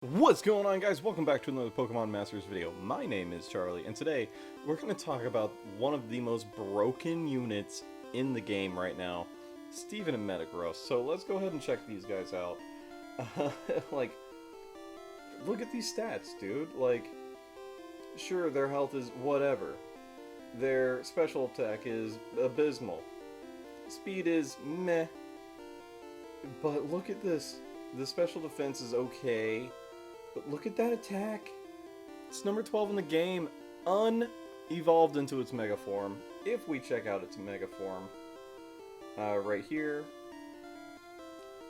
What's going on, guys? Welcome back to another Pokemon Masters video. My name is Charlie, and today we're going to talk about one of the most broken units in the game right now, Steven and Metagross. So let's go ahead and check these guys out. Like, look at these stats, dude. Like, sure, their health is whatever. Their special attack is abysmal. Speed is meh. But look at this. The special defense is okay. But look at that attack. It's number 12 in the game, unevolved into its Mega Form. If we check out its Mega Form, right here,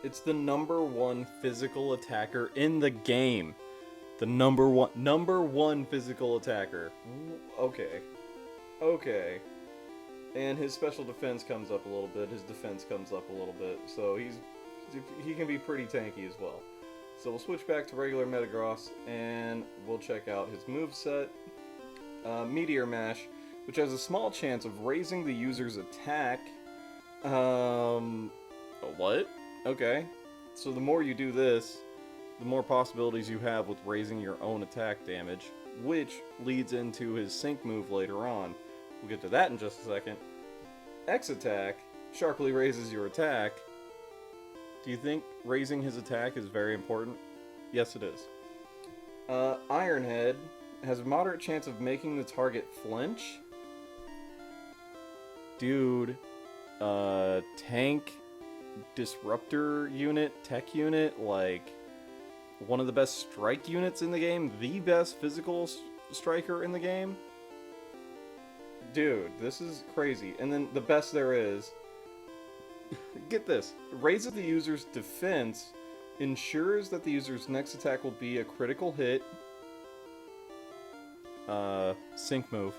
it's the number one physical attacker in the game. The number one physical attacker. Okay. And his special defense comes up a little bit. His defense comes up a little bit. So he can be pretty tanky as well. So we'll switch back to regular Metagross, and we'll check out his moveset. Meteor Mash, which has a small chance of raising the user's attack. What? Okay. So the more you do this, the more possibilities you have with raising your own attack damage, which leads into his sync move later on. We'll get to that in just a second. X attack sharply raises your attack. Do you think raising his attack is very important? Yes, it is. Iron Head has a moderate chance of making the target flinch. Dude, tank, disruptor unit, tech unit, like one of the best strike units in the game, the best physical striker in the game. Dude, this is crazy. And then the best there is, get this, raises the user's defense, ensures that the user's next attack will be a critical hit, sync move,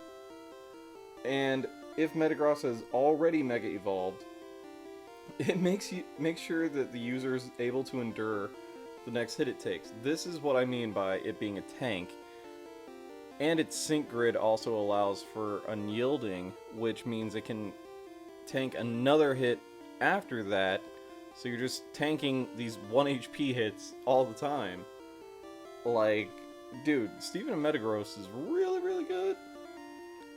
and if Metagross has already Mega Evolved, it makes sure that the user is able to endure the next hit it takes. This is what I mean by it being a tank. And its sync grid also allows for unyielding, which means it can tank another hit after that, so you're just tanking these 1 HP hits all the time. Like, dude, Steven and Metagross is really good.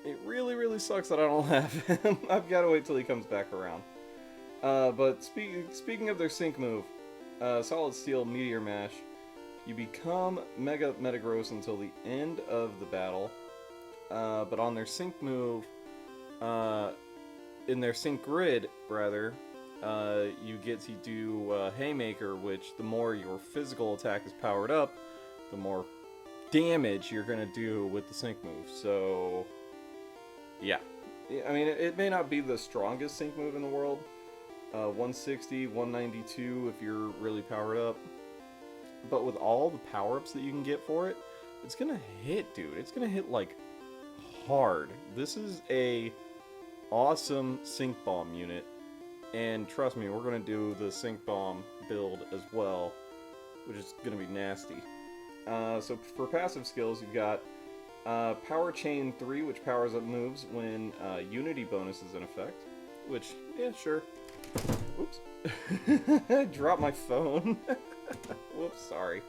It really sucks that I don't have him. I've got to wait till he comes back around. But speaking of their sync move, Solid Steel Meteor Mash, you become Mega Metagross until the end of the battle. But on their sync move, in their sync grid, rather, you get to do Haymaker, which the more your physical attack is powered up, the more damage you're going to do with the sync move. So, yeah. I mean, it may not be the strongest sync move in the world. 160, 192 if you're really powered up. But with all the power-ups that you can get for it, it's going to hit, dude. It's going to hit, like, hard. This is a awesome Sync Bomb unit. And trust me, we're going to do the Sync Bomb build as well, which is going to be nasty. So for passive skills, you've got Power Chain 3, which powers up moves when Unity bonus is in effect. Which, yeah, sure. Oops. I dropped my phone. Whoops, sorry.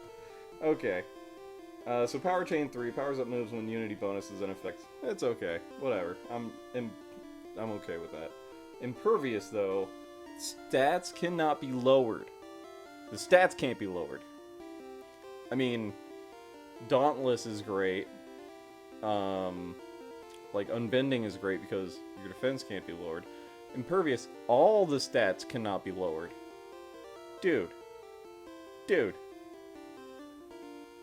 Okay. So Power Chain 3 powers up moves when Unity bonus is in effect. It's okay. Whatever. I'm okay with that. Impervious, though, stats cannot be lowered. The stats can't be lowered. I mean, Dauntless is great. Like, Unbending is great because your defense can't be lowered. Impervious, all the stats cannot be lowered. Dude.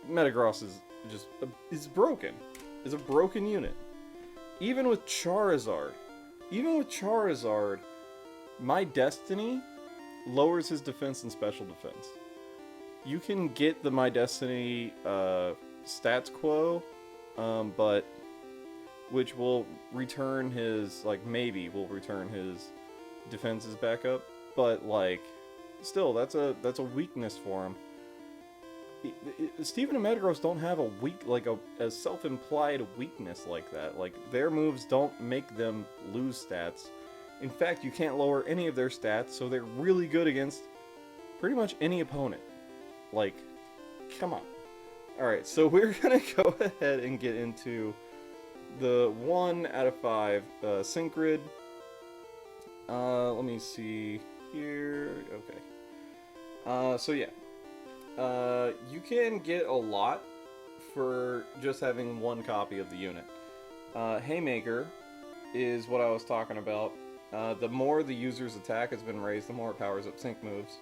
Metagross is just, is broken. It's a broken unit. Even with Charizard, My Destiny lowers his defense and special defense. You can get the My Destiny stats quo, but which will return his, like, maybe will return his defenses back up, but, like, still, that's a weakness for him. Steven and Metagross don't have a a self-implied weakness like that. Like, their moves don't make them lose stats. In fact, you can't lower any of their stats, so they're really good against pretty much any opponent. Like, come on. Alright, so we're gonna go ahead and get into the 1 out of 5 sync grid. Let me see here. Okay. So yeah. You can get a lot for just having one copy of the unit. Haymaker is what I was talking about. The more the user's attack has been raised, the more it powers up sync moves.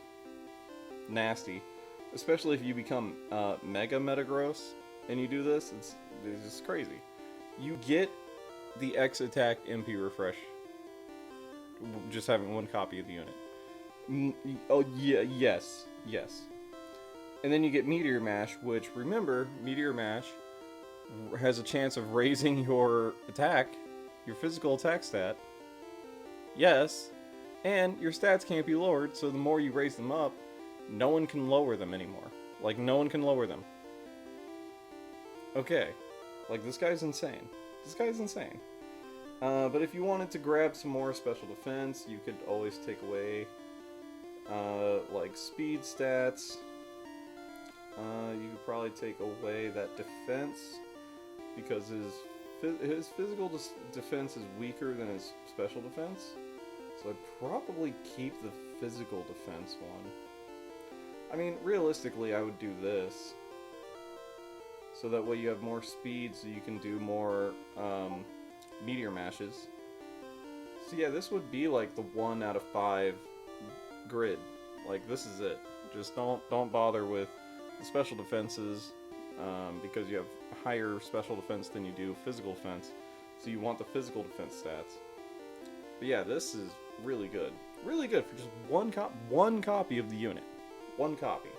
Nasty. Especially if you become Mega Metagross and you do this, it's just crazy. You get the X attack MP refresh just having one copy of the unit. Oh yeah, yes. And then you get Meteor Mash, which, remember, Meteor Mash has a chance of raising your attack, your physical attack stat. Yes, and your stats can't be lowered, so the more you raise them up, no one can lower them anymore. Like, no one can lower them. Okay. Like, this guy's insane. But if you wanted to grab some more special defense, you could always take away, like, speed stats. You could probably take away that defense, because his physical defense is weaker than his special defense. So I'd probably keep the physical defense one. I mean, realistically, I would do this. So that way you have more speed, so you can do more Meteor Mashes. So yeah, this would be like the 1 out of 5 grid. Like, this is it. Just don't bother with the special defenses, because you have higher special defense than you do physical defense. So you want the physical defense stats. But yeah, this is really good. Really good for just one copy of the unit. One copy.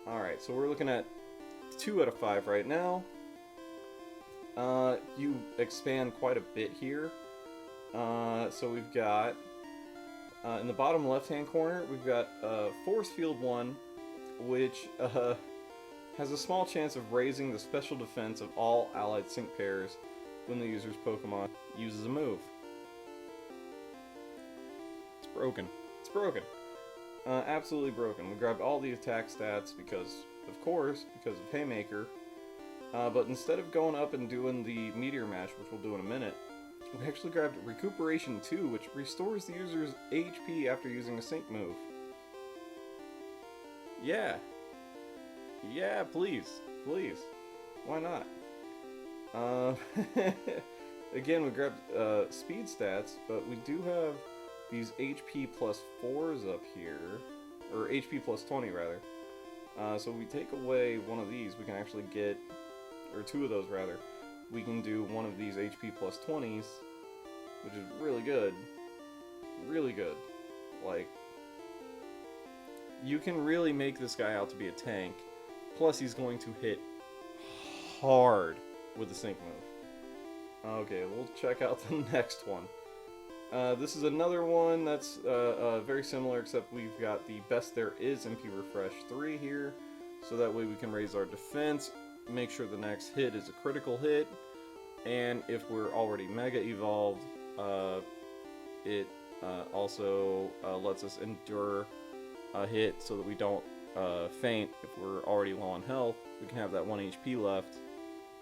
Alright, so we're looking at 2 out of 5 right now. You expand quite a bit here. So we've got, in the bottom left-hand corner, we've got Force Field 1, which has a small chance of raising the special defense of all allied sync pairs when the user's Pokemon uses a move. It's broken. Absolutely broken. We grabbed all the attack stats because of Haymaker. But instead of going up and doing the Meteor Mash, which we'll do in a minute, we actually grabbed Recuperation 2, which restores the user's HP after using a sync move. Yeah, please. Why not? Again, we grabbed speed stats, but we do have these HP plus 4s up here, or HP plus 20 rather. So if we take away one of these, we can actually get, or 2 of those rather, we can do one of these HP plus 20s, which is really good. Like, you can really make this guy out to be a tank, plus he's going to hit hard with the sync move. Okay, we'll check out the next one. This is another one that's very similar, except we've got the Best There Is MP Refresh 3 here, so that way we can raise our defense, make sure the next hit is a critical hit, and if we're already Mega Evolved, it also lets us endure a hit so that we don't faint if we're already low on health. We can have that 1 HP left,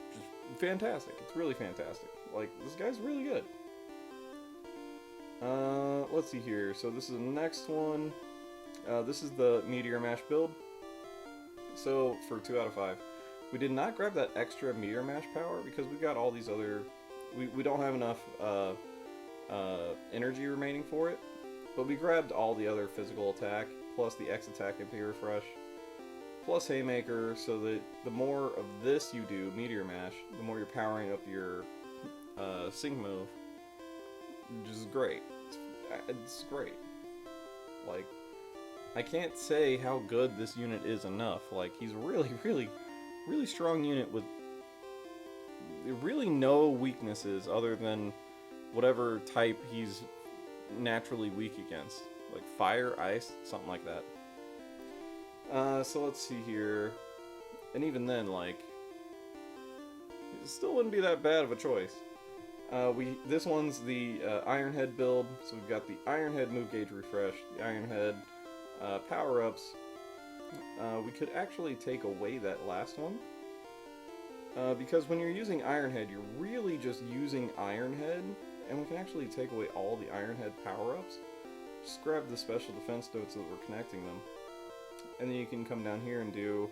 which is fantastic. It's really fantastic. Like, this guy's really good. Let's see here. So this is the next one. This is the Meteor Mash build. So for 2 out of 5, we did not grab that extra Meteor Mash power because we got all these other. We don't have enough energy remaining for it, but we grabbed all the other physical attack plus the X attack MP refresh plus Haymaker, so that the more of this you do, Meteor Mash, the more you're powering up your sync move. Which is great. It's great. Like, I can't say how good this unit is enough. Like, he's a really strong unit with really no weaknesses other than whatever type he's naturally weak against. Like fire, ice, something like that. So let's see here. And even then, like, it still wouldn't be that bad of a choice. This one's the Iron Head build, so we've got the Iron Head move gauge refresh, the Iron Head power-ups, we could actually take away that last one. Because when you're using Iron Head, you're really just using Iron Head, and we can actually take away all the Iron Head power-ups. Just grab the special defense notes that we're connecting them. And then you can come down here and do,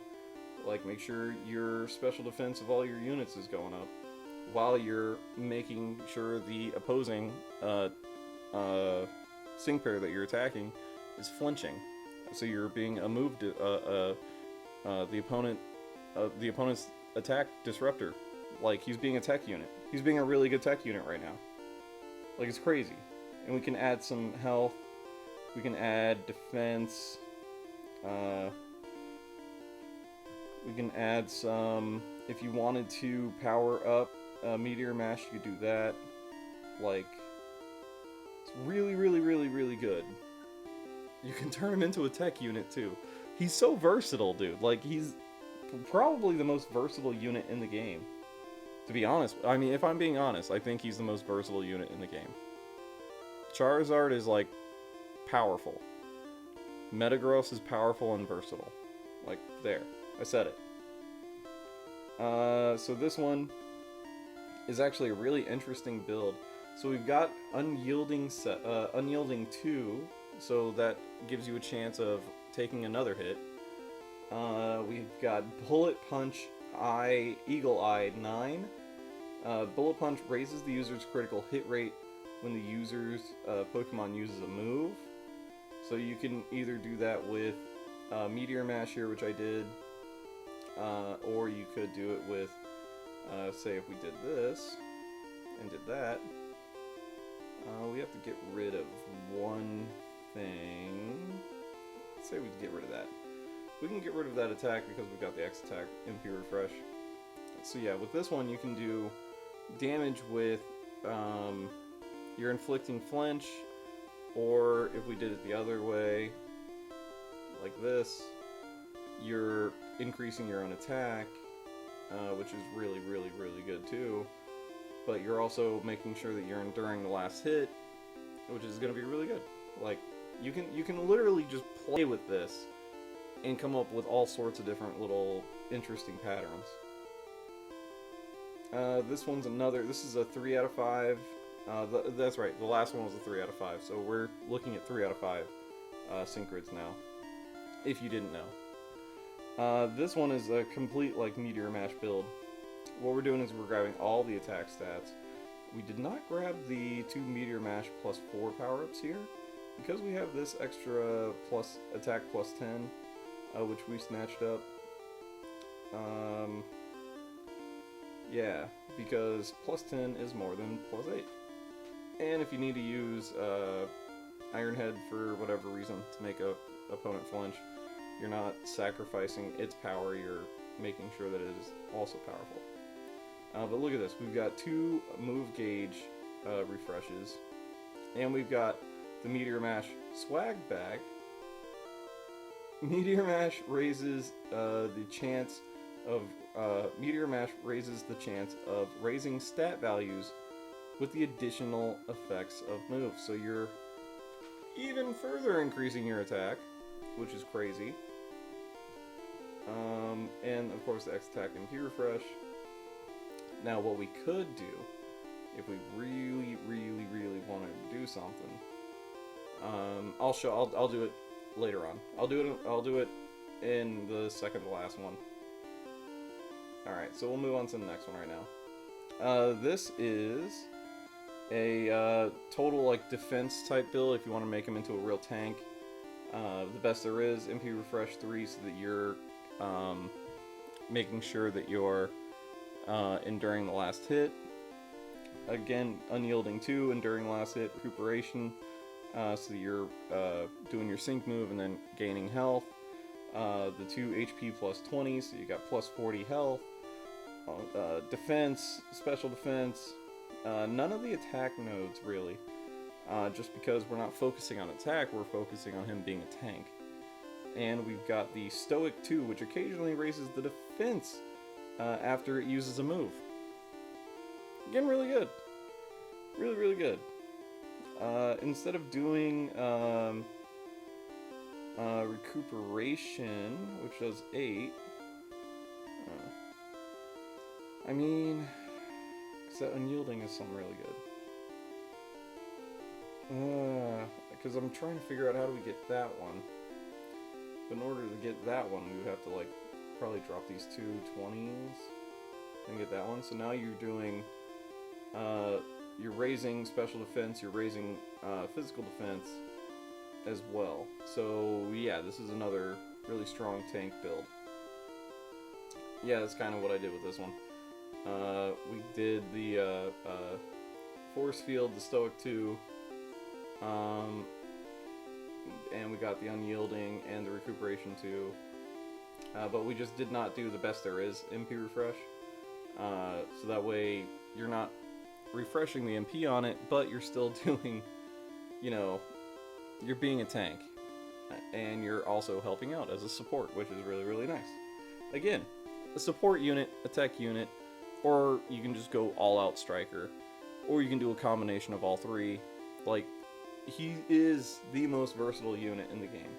like, make sure your special defense of all your units is going up, while you're making sure the opposing sync pair that you're attacking is flinching. So you're being a move the opponent's attack disruptor. Like, he's being a tech unit. He's being a really good tech unit right now. Like, it's crazy. And we can add some health. We can add defense. We can add some... If you wanted to power up Meteor Mash, you could do that. Like, it's really, really, really, really good. You can turn him into a tech unit, too. He's so versatile, dude. Like, he's probably the most versatile unit in the game. To be honest, I mean, if I'm being honest, I think he's the most versatile unit in the game. Charizard is, like, powerful. Metagross is powerful and versatile. Like, there. I said it. So this one is actually a really interesting build. So we've got Unyielding 2, so that gives you a chance of taking another hit. We've got Bullet Punch Eagle Eye 9. Bullet Punch raises the user's critical hit rate when the user's Pokemon uses a move. So you can either do that with Meteor Mash here, which I did, or you could do it with, say if we did this and did that, we have to get rid of one thing. Let's say we get rid of that. We can get rid of that attack because we've got the X attack, MP Refresh. So yeah, with this one you can do damage with your inflicting flinch, or if we did it the other way, like this, you're increasing your own attack, which is really, really, really good too. But you're also making sure that you're enduring the last hit, which is going to be really good. Like, you can literally just play with this and come up with all sorts of different little interesting patterns. This one's this is a 3 out of 5. That's right, the last one was a 3 out of 5, so we're looking at 3 out of 5 sync grids now, if you didn't know. This one is a complete, like, Meteor Mash build. What we're doing is we're grabbing all the attack stats. We did not grab the 2 Meteor Mash plus 4 power-ups here, because we have this extra attack plus 10, which we snatched up. Yeah, because plus 10 is more than plus 8. And if you need to use Iron Head for whatever reason to make a opponent flinch, you're not sacrificing its power, you're making sure that it is also powerful. But look at this, we've got 2 move gauge refreshes, and we've got the Meteor Mash swag bag. Meteor Mash raises the chance of raising stat values with the additional effects of moves. So you're even further increasing your attack, which is crazy. And of course the X attack and P refresh. Now what we could do, if we really, really, really wanted to do something, I'll do it later on. I'll do it in the second to last one. Alright, so we'll move on to the next one right now. This is a total, like, defense type build if you want to make him into a real tank. The best there is, MP Refresh 3, so that you're making sure that you're enduring the last hit. Again, Unyielding 2, enduring the last hit, recuperation, so that you're doing your sync move and then gaining health. The 2 HP plus 20, so you got plus 40 health. Defense, special defense, none of the attack nodes really, just because we're not focusing on attack, we're focusing on him being a tank. And we've got the Stoic 2, which occasionally raises the defense after it uses a move. Again, really good. Really, really good. Instead of doing Recuperation, which does 8. I mean, because that unyielding is something really good. Because I'm trying to figure out how do we get that one. But in order to get that one, we would have to, like, probably drop these two 20s and get that one. So now you're doing, you're raising special defense, you're raising physical defense as well. So yeah, this is another really strong tank build. Yeah, that's kind of what I did with this one. We did the Force Field, the Stoic 2, and we got the Unyielding and the Recuperation 2. But we just did not do the Best There Is MP refresh. So that way you're not refreshing the MP on it, but you're still doing, you know, you're being a tank. And you're also helping out as a support, which is really, really nice. Again, a support unit, a tech unit, or you can just go all-out striker, or you can do a combination of all three. Like, he is the most versatile unit in the game.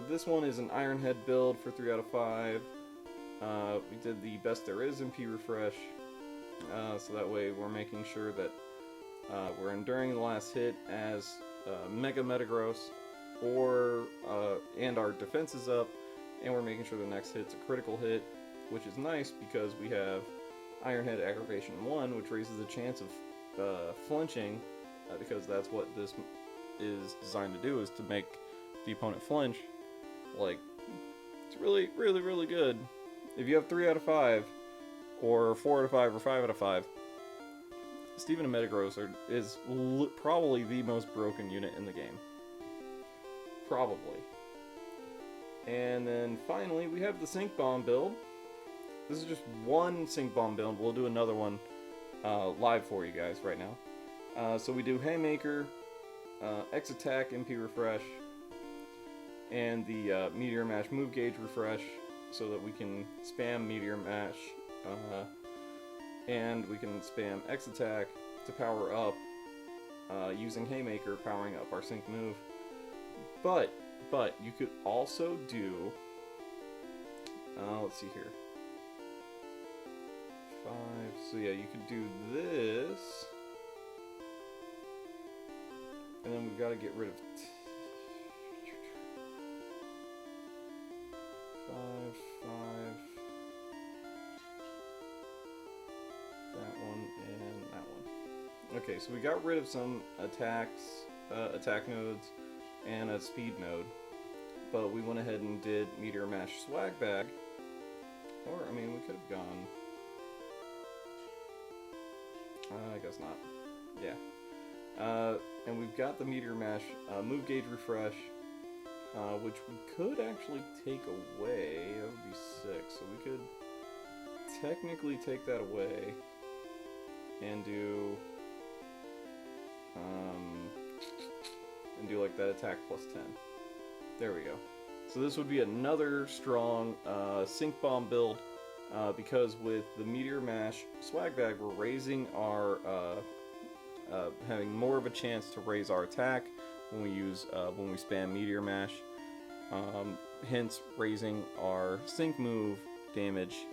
This one is an Iron Head build for 3 out of 5. We did the Best There Is MP refresh, so that way we're making sure that we're enduring the last hit as Mega Metagross, and our defense is up, and we're making sure the next hit's a critical hit, which is nice because we have Iron Head Aggravation 1, which raises the chance of flinching, because that's what this is designed to do, is to make the opponent flinch. Like, it's really, really, really good. If you have 3 out of 5, or 4 out of 5, or 5 out of 5, Steven and Metagross is probably the most broken unit in the game. Probably. And then finally, we have the Sync Bomb build. This is just one Sync Bomb build. We'll do another one live for you guys right now. So we do Haymaker, X Attack, MP Refresh, and the Meteor Mash Move Gauge Refresh, so that we can spam Meteor Mash, and we can spam X Attack to power up, using Haymaker, powering up our sync move. But you could also do, let's see here, 5, so yeah, you could do this, and then we've got to get rid of 5, that one, and that one. Okay, so we got rid of some attacks, attack nodes, and a speed node, but we went ahead and did Meteor Mash Swag Bag, or, I mean, we could have gone, I guess not, yeah, and we've got the Meteor Mash Move Gauge Refresh, which we could actually take away. That would be 6, so we could technically take that away and do like that attack plus 10. There we go. So this would be another strong Sync Bomb build, because with the Meteor Mash Swag Bag, we're raising our having more of a chance to raise our attack when we use when we spam Meteor Mash, hence raising our sync move damage.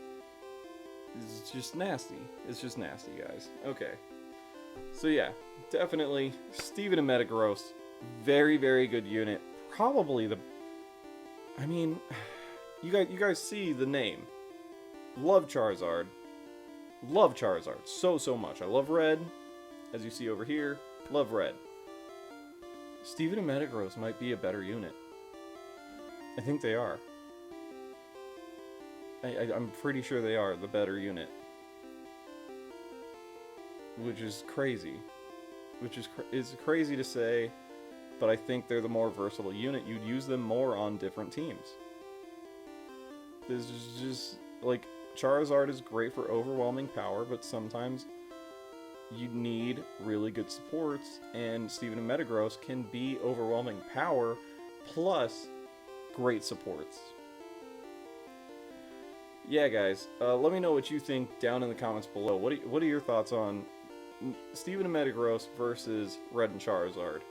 It's just nasty. It's just nasty, guys. Okay, so yeah, definitely Steven and Metagross, very, very good unit. Probably the, I mean, you guys see the name. Love Charizard so much. I love red, as you see over here. Love red. Steven and Metagross might be a better unit. I think they are. I'm pretty sure they are the better unit. Which is crazy. It's crazy to say, but I think they're the more versatile unit. You'd use them more on different teams. This is just, like, Charizard is great for overwhelming power, but sometimes you need really good supports, and Steven and Metagross can be overwhelming power plus great supports. Yeah, guys, let me know what you think down in the comments below. What are your thoughts on Steven and Metagross versus Red and Charizard?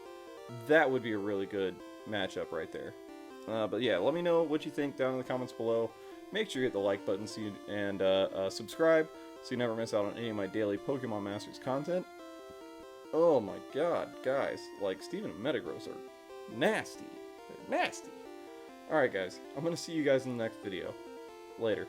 That would be a really good matchup right there. But yeah, let me know what you think down in the comments below. Make sure you hit the like button and subscribe so you never miss out on any of my daily Pokemon Masters content. Oh my god, guys, like Steven and Metagross are nasty. They're nasty. Alright guys, I'm gonna see you guys in the next video. Later.